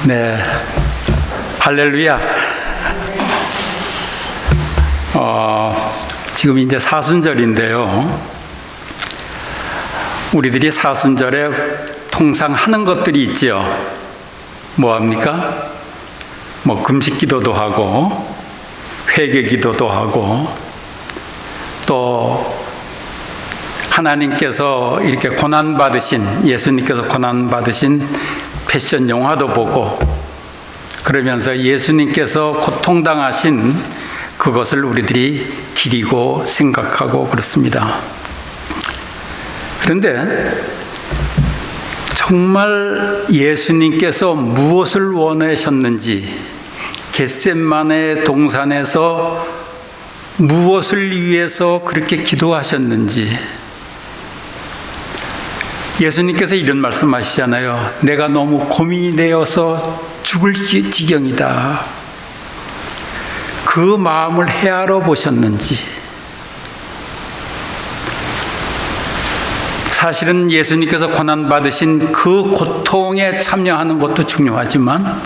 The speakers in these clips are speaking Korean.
네, 할렐루야. 지금 이제 사순절인데요. 우리들이 사순절에 통상 하는 것들이 있죠. 뭐 합니까? 뭐 금식 기도도 하고 회개 기도도 하고 또 하나님께서 이렇게 고난 받으신, 예수님께서 고난 받으신 패션 영화도 보고, 그러면서 예수님께서 고통당하신 그것을 우리들이 기리고 생각하고 그렇습니다. 그런데 정말 예수님께서 무엇을 원하셨는지, 겟세마네 동산에서 무엇을 위해서 그렇게 기도하셨는지, 예수님께서 이런 말씀하시잖아요. 내가 너무 고민이 되어서 죽을 지경이다. 그 마음을 헤아려 보셨는지. 사실은 예수님께서 고난받으신 그 고통에 참여하는 것도 중요하지만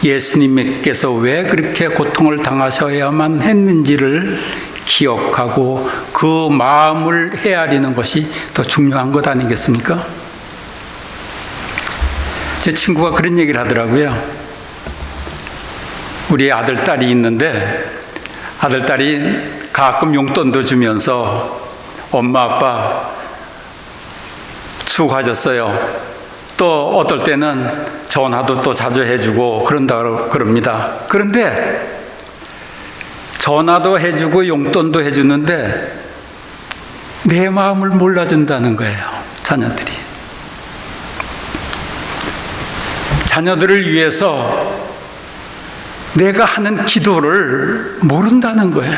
예수님께서 왜 그렇게 고통을 당하셔야만 했는지를 기억하고 그 마음을 헤아리는 것이 더 중요한 것 아니겠습니까? 제 친구가 그런 얘기를 하더라고요. 우리 아들, 딸이 있는데 아들, 딸이 가끔 용돈도 주면서 엄마, 아빠 수고하셨어요. 또 어떨 때는 전화도 또 자주 해주고 그럽니다. 그런데 전화도 해주고 용돈도 해주는데 내 마음을 몰라준다는 거예요. 자녀들이. 자녀들을 위해서 내가 하는 기도를 모른다는 거예요.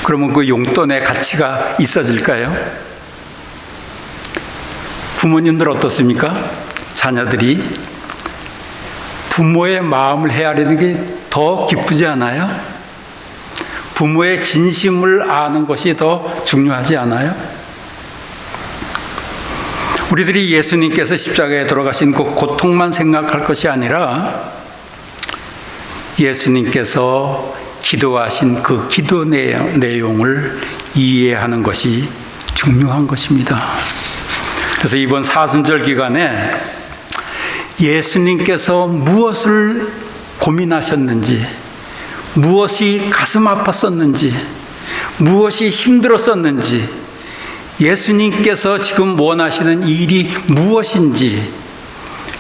그러면 그 용돈의 가치가 있어질까요? 부모님들 어떻습니까? 자녀들이 부모의 마음을 헤아리는 게 더 기쁘지 않아요? 부모의 진심을 아는 것이 더 중요하지 않아요? 우리들이 예수님께서 십자가에 돌아가신 그 고통만 생각할 것이 아니라 예수님께서 기도하신 그 기도 내용을 이해하는 것이 중요한 것입니다. 그래서 이번 사순절 기간에 예수님께서 무엇을 고민하셨는지, 무엇이 가슴 아팠었는지, 무엇이 힘들었었는지, 예수님께서 지금 원하시는 일이 무엇인지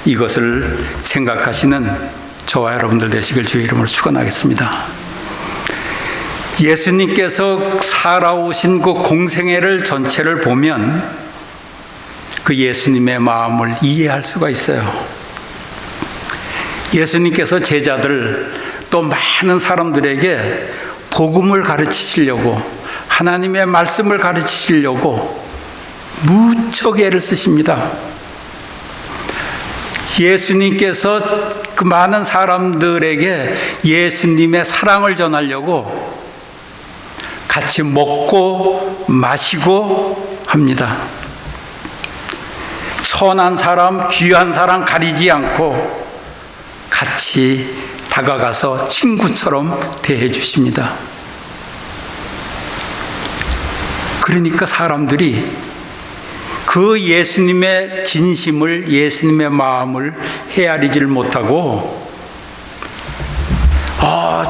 이것을 생각하시는 저와 여러분들 되시길 주의 이름으로 축원하겠습니다. 예수님께서 살아오신 그 공생애를 전체를 보면 그 예수님의 마음을 이해할 수가 있어요. 예수님께서 제자들 또 많은 사람들에게 복음을 가르치시려고, 하나님의 말씀을 가르치시려고 무척 애를 쓰십니다. 예수님께서 그 많은 사람들에게 예수님의 사랑을 전하려고 같이 먹고 마시고 합니다. 선한 사람, 귀한 사람 가리지 않고 같이 다가가서 친구처럼 대해 주십니다. 그러니까 사람들이 그 예수님의 진심을, 예수님의 마음을 헤아리지를 못하고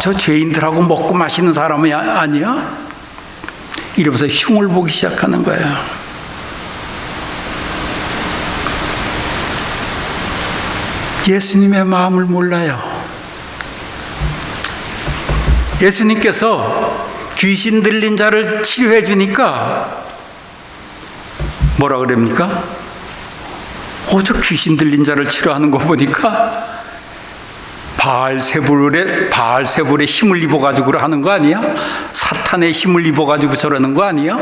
저 죄인들하고 먹고 마시는 사람이 아니야? 이러면서 흉을 보기 시작하는 거예요. 예수님의 마음을 몰라요. 예수님께서 귀신 들린 자를 치료해 주니까 뭐라 그럽니까? 저 귀신 들린 자를 치료하는 거 보니까 바알세불의 힘을 입어가지고 하는 거 아니야? 사탄의 힘을 입어가지고 저러는 거 아니야?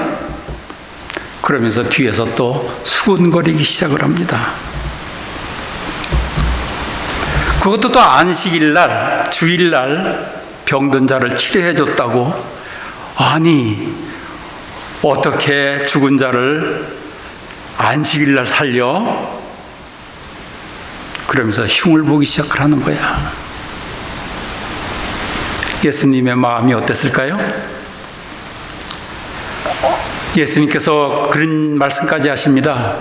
그러면서 뒤에서 또 수군거리기 시작을 합니다. 그것도 또 안식일날, 주일날 병든 자를 치료해 줬다고. 아니, 어떻게 죽은 자를 안식일날 살려? 그러면서 흉을 보기 시작하는 거야. 예수님의 마음이 어땠을까요? 예수님께서 그런 말씀까지 하십니다.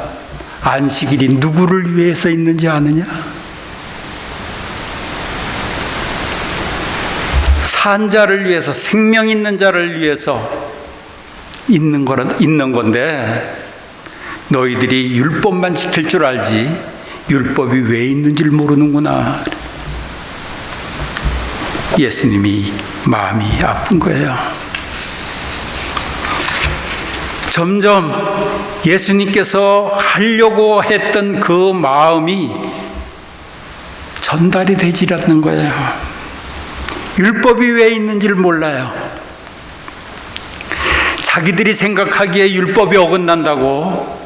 안식일이 누구를 위해서 있는지 아느냐? 산 자를 위해서, 생명 있는 자를 위해서 있는 건데 너희들이 율법만 지킬 줄 알지 율법이 왜 있는지를 모르는구나. 예수님이 마음이 아픈 거예요. 점점 예수님께서 하려고 했던 그 마음이 전달이 되지 않는 거예요. 율법이 왜 있는지를 몰라요. 자기들이 생각하기에 율법이 어긋난다고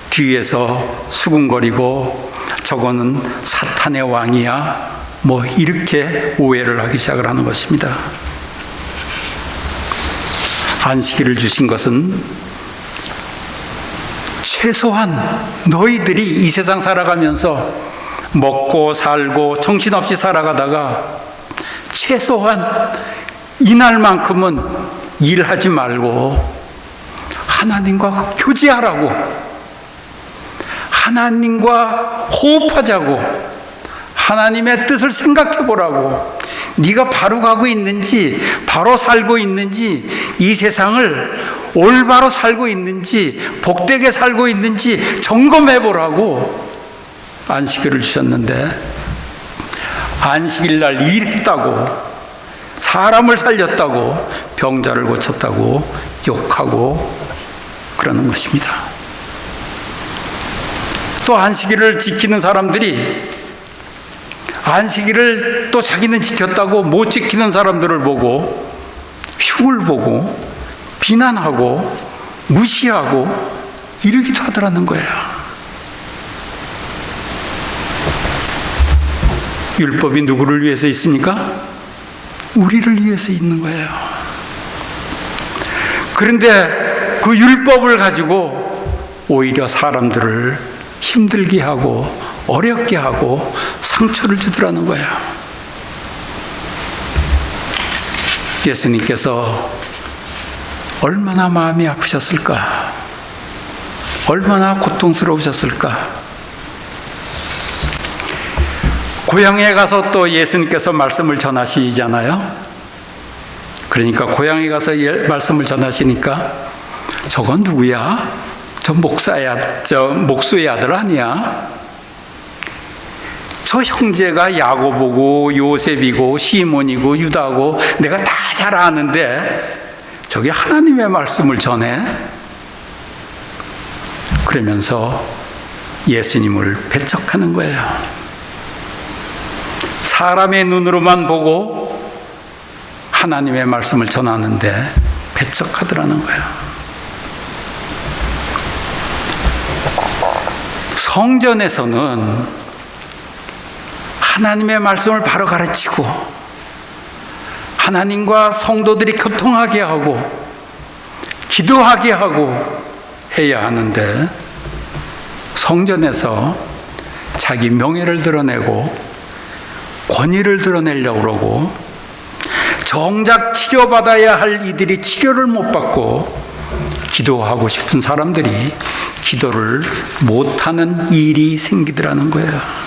뒤에서 수군거리고 저거는 사탄의 왕이야 뭐 이렇게 오해를 하기 시작을 하는 것입니다. 안식일을 주신 것은 최소한 너희들이 이 세상 살아가면서 먹고 살고 정신없이 살아가다가 최소한 이날만큼은 일하지 말고 하나님과 교제하라고, 하나님과 호흡하자고, 하나님의 뜻을 생각해 보라고, 네가 바로 가고 있는지, 바로 살고 있는지, 이 세상을 올바로 살고 있는지, 복되게 살고 있는지 점검해 보라고 안식일을 주셨는데, 안식일 날 일했다고, 사람을 살렸다고, 병자를 고쳤다고 욕하고 그러는 것입니다. 또 안식일을 지키는 사람들이 안식일을 또 자기는 지켰다고 못 지키는 사람들을 보고 흉을 보고 비난하고 무시하고 이러기도 하더라는 거예요. 율법이 누구를 위해서 있습니까? 우리를 위해서 있는 거예요. 그런데 그 율법을 가지고 오히려 사람들을 힘들게 하고 어렵게 하고 상처를 주더라는 거예요. 예수님께서 얼마나 마음이 아프셨을까? 얼마나 고통스러우셨을까? 고향에 가서 또 예수님께서 말씀을 전하시잖아요. 그러니까 고향에 가서 말씀을 전하시니까 저건 누구야? 저 목사야, 저 목수의 아들 아니야? 저 형제가 야고보고 요셉이고 시몬이고 유다고 내가 다 잘 아는데 저게 하나님의 말씀을 전해? 그러면서 예수님을 배척하는 거예요. 사람의 눈으로만 보고 하나님의 말씀을 전하는데 배척하더라는 거예요. 성전에서는 하나님의 말씀을 바로 가르치고 하나님과 성도들이 교통하게 하고 기도하게 하고 해야 하는데 성전에서 자기 명예를 드러내고 권위를 드러내려고 그러고 정작 치료받아야 할 이들이 치료를 못 받고 기도하고 싶은 사람들이 기도를 못하는 일이 생기더라는 거예요.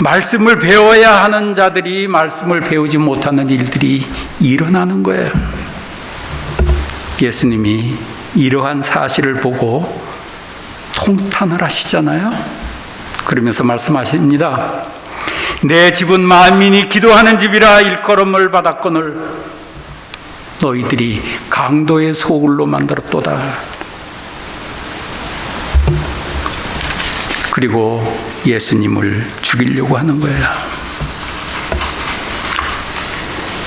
말씀을 배워야 하는 자들이 말씀을 배우지 못하는 일들이 일어나는 거예요. 예수님이 이러한 사실을 보고 통탄을 하시잖아요. 그러면서 말씀하십니다. 내 집은 만민이 기도하는 집이라 일컬음을 받았거늘 너희들이 강도의 소굴로 만들었도다. 그리고 예수님을 죽이려고 하는 거예요.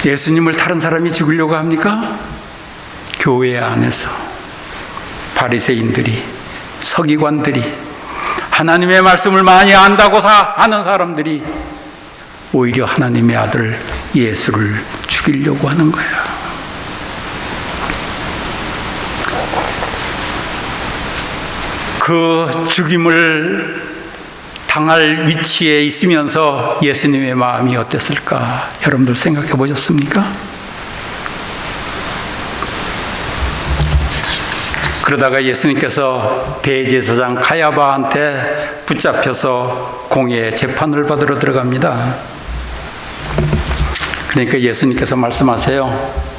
예수님을 다른 사람이 죽이려고 합니까? 교회 안에서 바리새인들이, 서기관들이, 하나님의 말씀을 많이 안다고 하는 사람들이 오히려 하나님의 아들 예수를 죽이려고 하는 거예요. 그 죽임을 당할 위치에 있으면서 예수님의 마음이 어땠을까? 여러분들 생각해 보셨습니까? 그러다가 예수님께서 대제사장 가야바한테 붙잡혀서 공의 재판을 받으러 들어갑니다. 그러니까 예수님께서 말씀하세요.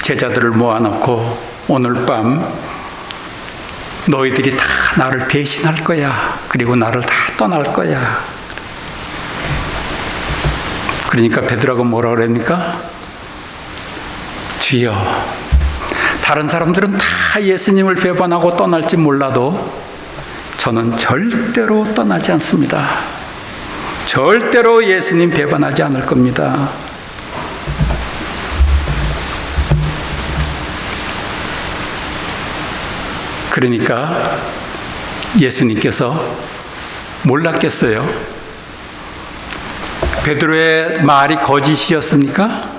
제자들을 모아놓고 오늘 밤 너희들이 다 나를 배신할 거야. 그리고 나를 다 떠날 거야. 그러니까 베드로가 뭐라 그럽니까? 주여, 다른 사람들은 다 예수님을 배반하고 떠날지 몰라도 저는 절대로 떠나지 않습니다. 절대로 예수님 배반하지 않을 겁니다. 그러니까 예수님께서 몰랐겠어요? 베드로의 말이 거짓이었습니까?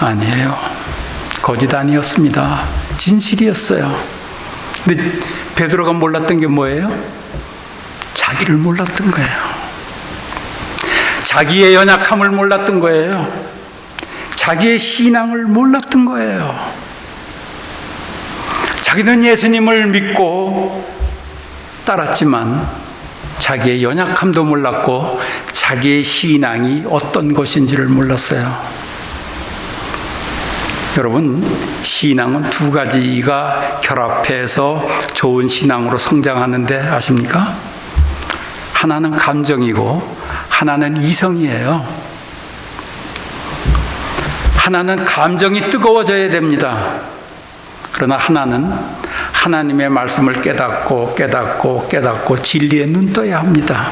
아니에요. 거짓 아니었습니다. 진실이었어요. 근데 베드로가 몰랐던 게 뭐예요? 자기를 몰랐던 거예요. 자기의 연약함을 몰랐던 거예요. 자기의 신앙을 몰랐던 거예요. 자기는 예수님을 믿고 따랐지만 자기의 연약함도 몰랐고 자기의 신앙이 어떤 것인지를 몰랐어요. 여러분, 신앙은 두 가지가 결합해서 좋은 신앙으로 성장하는데 아십니까? 하나는 감정이고 하나는 이성이에요. 하나는 감정이 뜨거워져야 됩니다. 그러나 하나는 하나님의 말씀을 깨닫고 진리에 눈 떠야 합니다.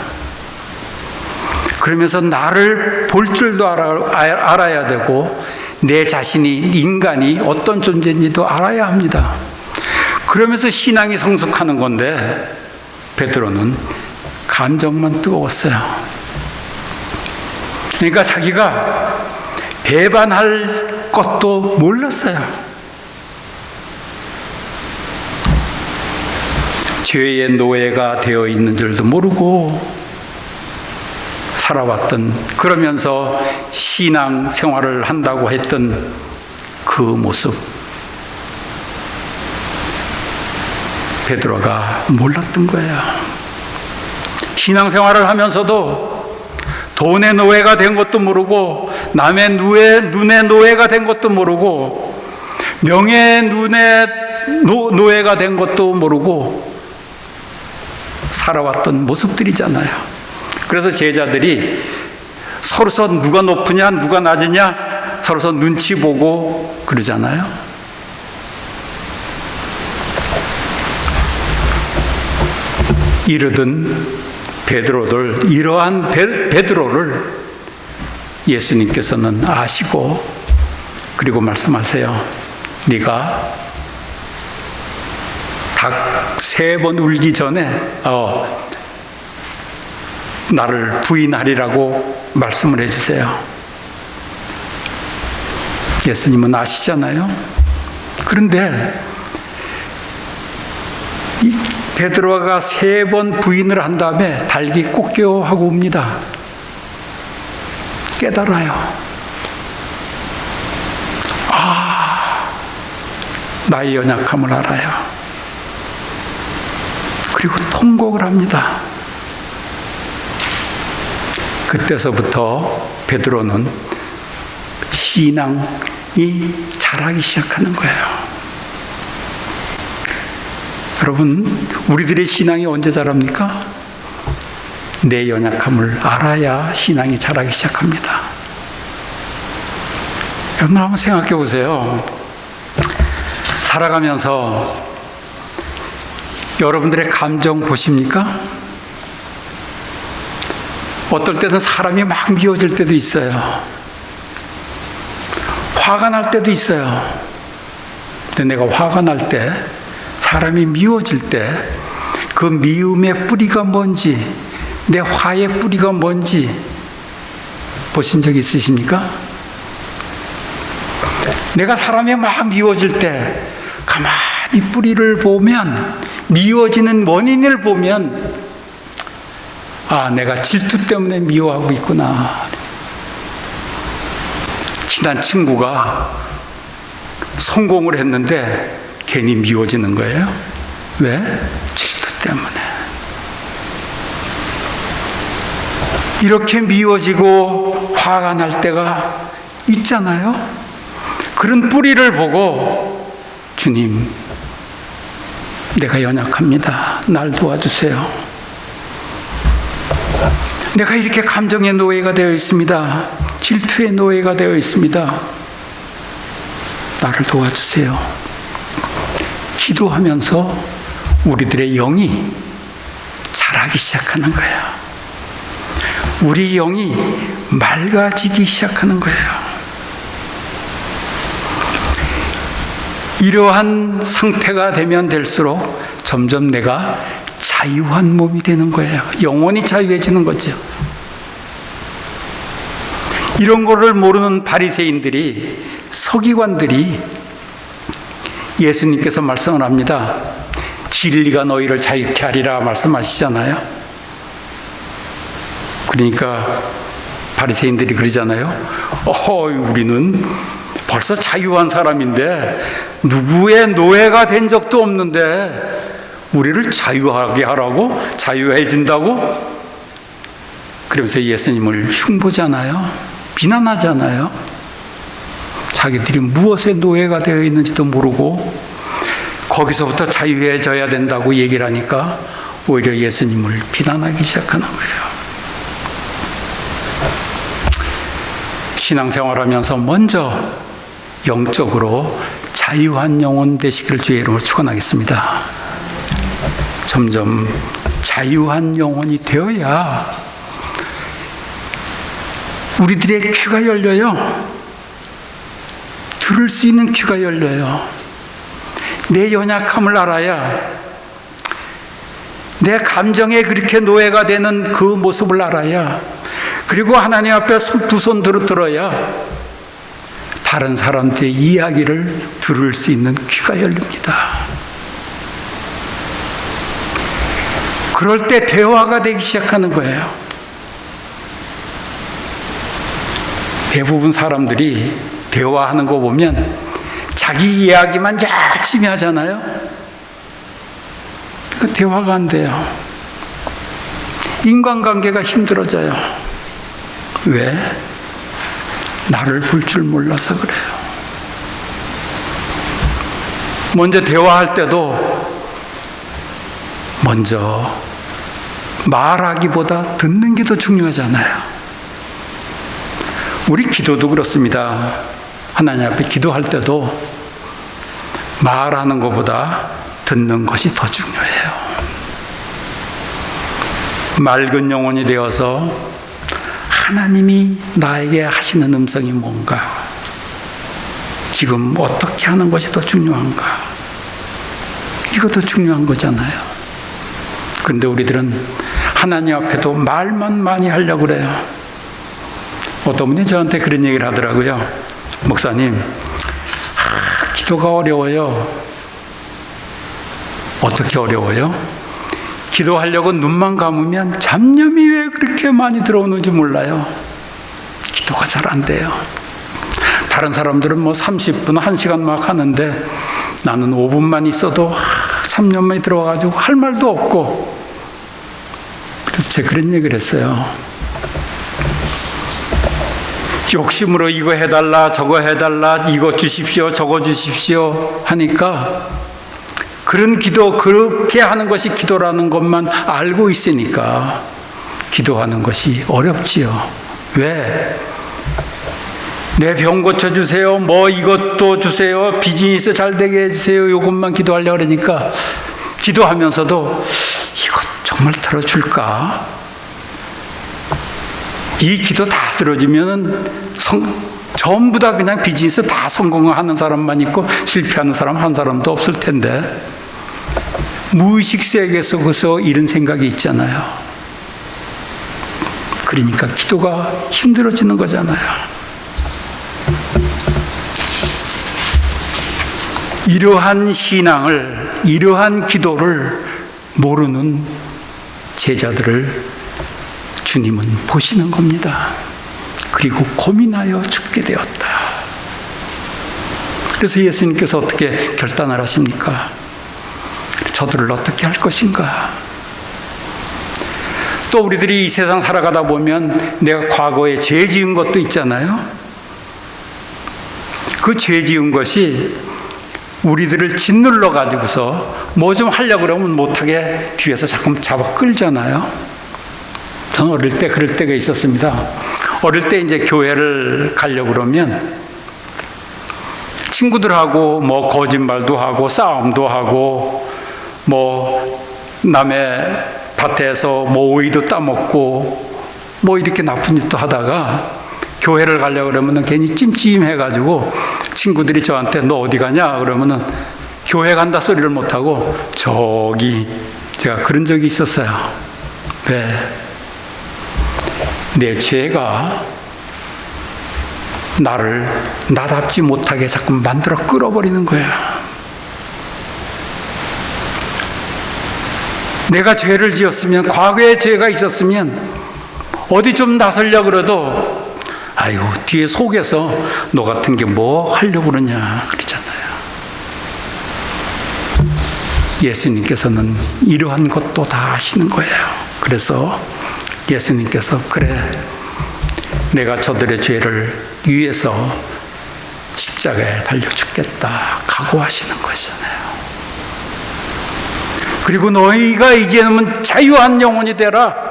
그러면서 나를 볼 줄도 알아야 되고 내 자신이, 인간이 어떤 존재인지도 알아야 합니다. 그러면서 신앙이 성숙하는 건데 베드로는 감정만 뜨거웠어요. 그러니까 자기가 배반할 것도 몰랐어요. 죄의 노예가 되어 있는 줄도 모르고 살아왔던, 그러면서 신앙 생활을 한다고 했던 그 모습, 베드로가 몰랐던 거예요. 신앙 생활을 하면서도 돈의 노예가 된 것도 모르고 남의 눈의 노예가 된 것도 모르고 명예의 노예가 된 것도 모르고 살아왔던 모습들이잖아요. 그래서 제자들이 서로서 누가 높으냐 누가 낮으냐 서로서 눈치 보고 그러잖아요. 이러한 베드로를 예수님께서는 아시고 그리고 말씀하세요. 네가 닭 3번 울기 전에 나를 부인하리라고 말씀을 해주세요. 예수님은 아시잖아요. 그런데 이 베드로가 3번 부인을 한 다음에 달기 꺾여 하고 옵니다. 깨달아요. 나의 연약함을 알아요. 그리고 통곡을 합니다. 그때서부터 베드로는 신앙이 자라기 시작하는 거예요. 여러분, 우리들의 신앙이 언제 자랍니까? 내 연약함을 알아야 신앙이 자라기 시작합니다. 여러분 한번 생각해 보세요. 살아가면서 여러분들의 감정 보십니까? 어떨 때는 사람이 막 미워질 때도 있어요. 화가 날 때도 있어요. 근데 내가 화가 날 때, 사람이 미워질 때 그 미움의 뿌리가 뭔지, 내 화의 뿌리가 뭔지 보신 적 있으십니까? 내가 사람이 막 미워질 때 가만히 뿌리를 보면, 미워지는 원인을 보면 아, 내가 질투 때문에 미워하고 있구나. 친한 친구가 성공을 했는데 괜히 미워지는 거예요. 왜? 질투 때문에. 이렇게 미워지고 화가 날 때가 있잖아요. 그런 뿌리를 보고 주님, 내가 연약합니다. 날 도와주세요. 내가 이렇게 감정의 노예가 되어 있습니다. 질투의 노예가 되어 있습니다. 나를 도와주세요. 기도하면서 우리들의 영이 자라기 시작하는 거예요. 우리 영이 맑아지기 시작하는 거예요. 이러한 상태가 되면 될수록 점점 내가 자유한 몸이 되는 거예요. 영원히 자유해지는 거죠. 이런 거를 모르는 바리새인들이, 서기관들이 예수님께서 말씀을 합니다. 진리가 너희를 자유케 하리라 말씀하시잖아요. 그러니까 바리새인들이 그러잖아요. 우리는 벌써 자유한 사람인데 누구의 노예가 된 적도 없는데 우리를 자유하게 하라고? 자유해진다고? 그러면서 예수님을 흉보잖아요. 비난하잖아요. 자기들이 무엇의 노예가 되어 있는지도 모르고 거기서부터 자유해져야 된다고 얘기를 하니까 오히려 예수님을 비난하기 시작하는 거예요. 신앙생활하면서 먼저 영적으로 자유한 영혼 되시기를 주의 이름으로 축원하겠습니다. 점점 자유한 영혼이 되어야 우리들의 귀가 열려요. 들을 수 있는 귀가 열려요. 내 연약함을 알아야, 내 감정에 그렇게 노예가 되는 그 모습을 알아야, 그리고 하나님 앞에 두 손 들어야 다른 사람들의 이야기를 들을 수 있는 귀가 열립니다. 그럴 때 대화가 되기 시작하는 거예요. 대부분 사람들이 대화하는 거 보면 자기 이야기만 열심히 하잖아요. 그 대화가 안 돼요. 인간관계가 힘들어져요. 왜? 나를 볼 줄 몰라서 그래요. 먼저 대화할 때도 먼저 말하기보다 듣는 게 더 중요하잖아요. 우리 기도도 그렇습니다. 하나님 앞에 기도할 때도 말하는 것보다 듣는 것이 더 중요해요. 맑은 영혼이 되어서 하나님이 나에게 하시는 음성이 뭔가, 지금 어떻게 하는 것이 더 중요한가, 이것도 중요한 거잖아요. 그런데 우리들은 하나님 앞에도 말만 많이 하려고 그래요. 어떤 분이 저한테 그런 얘기를 하더라고요. 목사님, 기도가 어려워요. 어떻게 어려워요? 기도하려고 눈만 감으면 잡념이 왜 그렇게 많이 들어오는지 몰라요. 기도가 잘 안 돼요. 다른 사람들은 30분, 1시간 막 하는데 나는 5분만 있어도 잡념이 들어와가지고 할 말도 없고. 그래서 제가 그런 얘기를 했어요. 욕심으로 이거 해달라, 저거 해달라, 이거 주십시오, 저거 주십시오 하니까, 그런 기도, 그렇게 하는 것이 기도라는 것만 알고 있으니까 기도하는 것이 어렵지요. 왜? 내 병 고쳐주세요, 이것도 주세요, 비즈니스 잘 되게 해주세요, 이것만 기도하려고 그러니까 기도하면서도 이것 정말 들어줄까? 이 기도 다 들어주면 전부 다 그냥 비즈니스 다 성공하는 사람만 있고 실패하는 사람 한 사람도 없을 텐데, 무의식 세계 속에서 이런 생각이 있잖아요. 그러니까 기도가 힘들어지는 거잖아요. 이러한 신앙을, 이러한 기도를 모르는 제자들을 주님은 보시는 겁니다. 그리고 고민하여 죽게 되었다. 그래서 예수님께서 어떻게 결단을 하십니까? 저들을 어떻게 할 것인가? 또 우리들이 이 세상 살아가다 보면 내가 과거에 죄 지은 것도 있잖아요. 그 죄 지은 것이 우리들을 짓눌러 가지고서 뭐 좀 하려고 그러면 못하게 뒤에서 자꾸 잡아 끌잖아요. 저는 어릴 때 그럴 때가 있었습니다. 어릴 때 이제 교회를 가려고 그러면 친구들하고 뭐 거짓말도 하고 싸움도 하고 뭐 남의 밭에서 뭐 오이도 따먹고 뭐 이렇게 나쁜 짓도 하다가 교회를 가려고 그러면은 괜히 찜찜해가지고 친구들이 저한테 너 어디 가냐 그러면은 교회 간다 소리를 못하고 저기 제가 그런 적이 있었어요. 왜? 내 죄가 나를 나답지 못하게 자꾸 만들어 끌어버리는 거야. 내가 죄를 지었으면, 과거에 죄가 있었으면 어디 좀 나서려고 그래도 아유 뒤에 속에서 너 같은 게 뭐 하려고 그러냐 그러잖아요. 예수님께서는 이러한 것도 다 아시는 거예요. 그래서 예수님께서 그래 내가 저들의 죄를 위해서 십자가에 달려 죽겠다 각오하시는 것이잖아요. 그리고 너희가 이제는 자유한 영혼이 되라.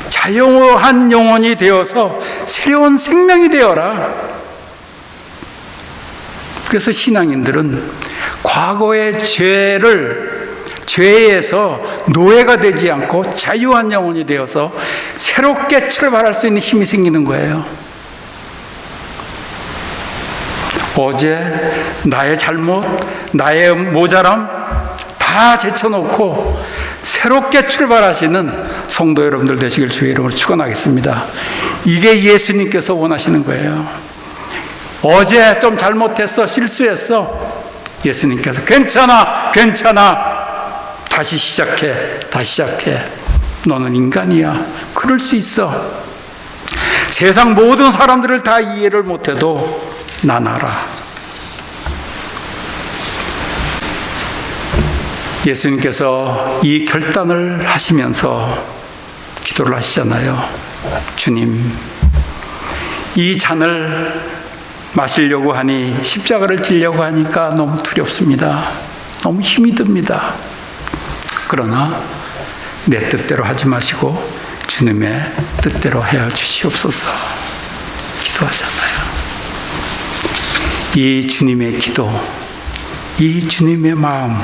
자유한 영혼이 되어서 새로운 생명이 되어라. 그래서 신앙인들은 과거의 죄에서 노예가 되지 않고 자유한 영혼이 되어서 새롭게 출발할 수 있는 힘이 생기는 거예요. 어제 나의 잘못, 나의 모자람 다 제쳐놓고 새롭게 출발하시는 성도 여러분들 되시길 주의 이름으로 축원하겠습니다. 이게 예수님께서 원하시는 거예요. 어제 좀 잘못했어, 실수했어. 예수님께서 괜찮아, 다시 시작해. 너는 인간이야. 그럴 수 있어. 세상 모든 사람들을 다 이해를 못해도 난 알아. 예수님께서 이 결단을 하시면서 기도를 하시잖아요. 주님, 이 잔을 마시려고 하니, 십자가를 지려고 하니까 너무 두렵습니다. 너무 힘이 듭니다. 그러나 내 뜻대로 하지 마시고 주님의 뜻대로 하여 주시옵소서 기도하잖아요. 이 주님의 기도, 이 주님의 마음,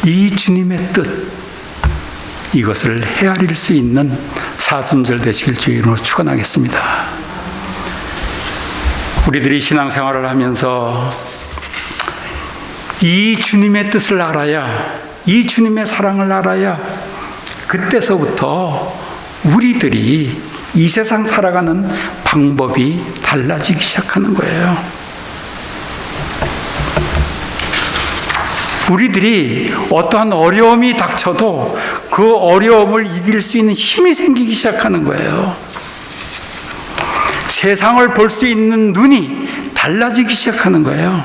이 주님의 뜻, 이것을 헤아릴 수 있는 사순절 되시길 주의 이름으로 축원하겠습니다. 우리들이 신앙생활을 하면서 이 주님의 뜻을 알아야, 이 주님의 사랑을 알아야 그때서부터 우리들이 이 세상 살아가는 방법이 달라지기 시작하는 거예요. 우리들이 어떠한 어려움이 닥쳐도 그 어려움을 이길 수 있는 힘이 생기기 시작하는 거예요. 세상을 볼 수 있는 눈이 달라지기 시작하는 거예요.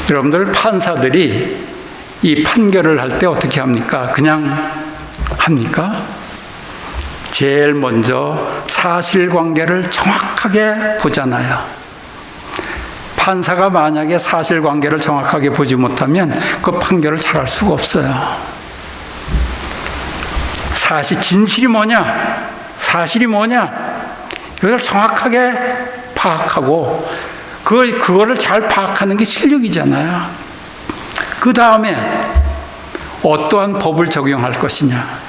여러분들, 판사들이 이 판결을 할 때 어떻게 합니까? 그냥 합니까? 제일 먼저 사실관계를 정확하게 보잖아요. 판사가 만약에 사실관계를 정확하게 보지 못하면 그 판결을 잘할 수가 없어요. 진실이 뭐냐? 사실이 뭐냐? 이걸 정확하게 파악하고 그거를 잘 파악하는 게 실력이잖아요. 그 다음에 어떠한 법을 적용할 것이냐.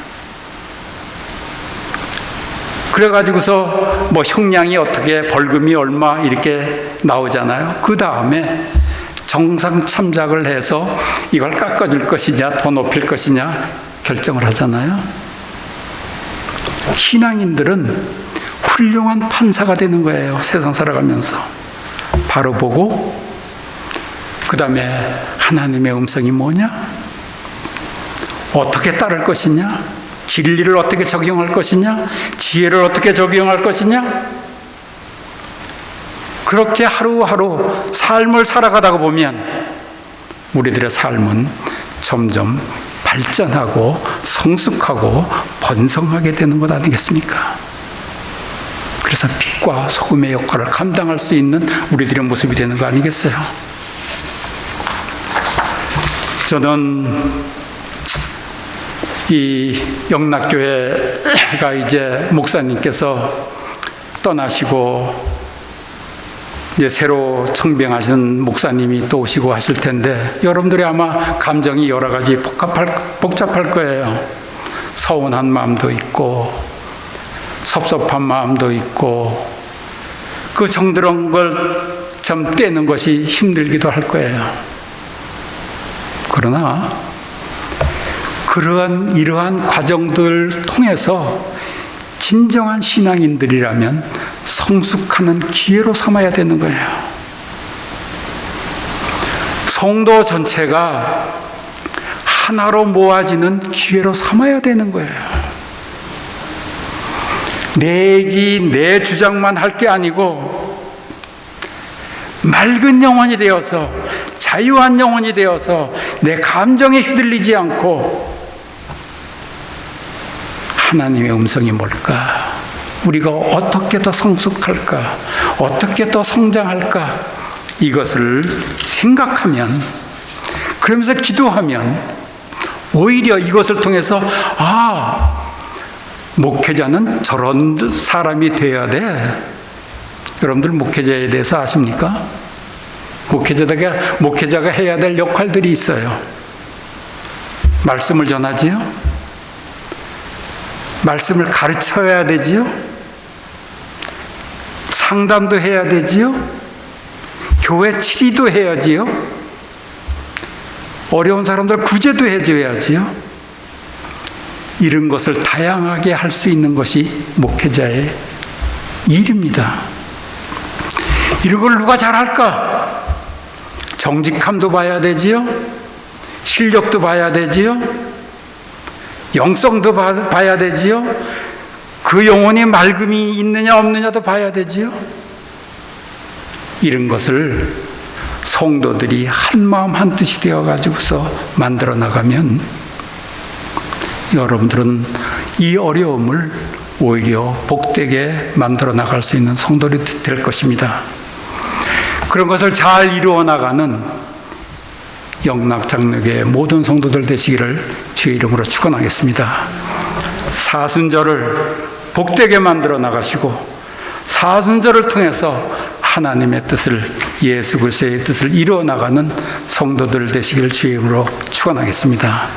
그래가지고서 뭐 형량이 어떻게, 벌금이 얼마 이렇게 나오잖아요. 그 다음에 정상 참작을 해서 이걸 깎아줄 것이냐 더 높일 것이냐 결정을 하잖아요. 신앙인들은 훌륭한 판사가 되는 거예요. 세상 살아가면서 바로 보고, 그 다음에 하나님의 음성이 뭐냐, 어떻게 따를 것이냐? 진리를 어떻게 적용할 것이냐? 지혜를 어떻게 적용할 것이냐? 그렇게 하루하루 삶을 살아가다가 보면 우리들의 삶은 점점 발전하고 성숙하고 번성하게 되는 것 아니겠습니까? 그래서 빛과 소금의 역할을 감당할 수 있는 우리들의 모습이 되는 거 아니겠어요? 저는 이 영락교회가 이제 목사님께서 떠나시고 이제 새로 청빙하신 목사님이 또 오시고 하실 텐데 여러분들이 아마 감정이 여러 가지 복잡할 거예요. 서운한 마음도 있고 섭섭한 마음도 있고 그 정들은 걸 참 떼는 것이 힘들기도 할 거예요. 그러나 이러한 과정들 통해서 진정한 신앙인들이라면 성숙하는 기회로 삼아야 되는 거예요. 성도 전체가 하나로 모아지는 기회로 삼아야 되는 거예요. 내 주장만 할 게 아니고 맑은 영혼이 되어서 자유한 영혼이 되어서 내 감정에 휘둘리지 않고 하나님의 음성이 뭘까? 우리가 어떻게 더 성숙할까? 어떻게 더 성장할까? 이것을 생각하면, 그러면서 기도하면 오히려 이것을 통해서 목회자는 저런 사람이 되어야 돼. 여러분들 목회자에 대해서 아십니까? 목회자가 해야 될 역할들이 있어요. 말씀을 전하지요? 말씀을 가르쳐야 되지요? 상담도 해야 되지요? 교회 치리도 해야지요? 어려운 사람들 구제도 해줘야지요? 이런 것을 다양하게 할 수 있는 것이 목회자의 일입니다. 이런 걸 누가 잘할까? 정직함도 봐야 되지요? 실력도 봐야 되지요? 영성도 봐야 되지요? 그 영혼이 맑음이 있느냐 없느냐도 봐야 되지요? 이런 것을 성도들이 한마음 한뜻이 되어가지고서 만들어 나가면 여러분들은 이 어려움을 오히려 복되게 만들어 나갈 수 있는 성도들이 될 것입니다. 그런 것을 잘 이루어 나가는 영락장로교회 모든 성도들 되시기를 주의 이름으로 축원하겠습니다. 사순절을 복되게 만들어 나가시고 사순절을 통해서 하나님의 뜻을, 예수 그리스도의 뜻을 이루어 나가는 성도들 되시기를 주의 이름으로 축원하겠습니다.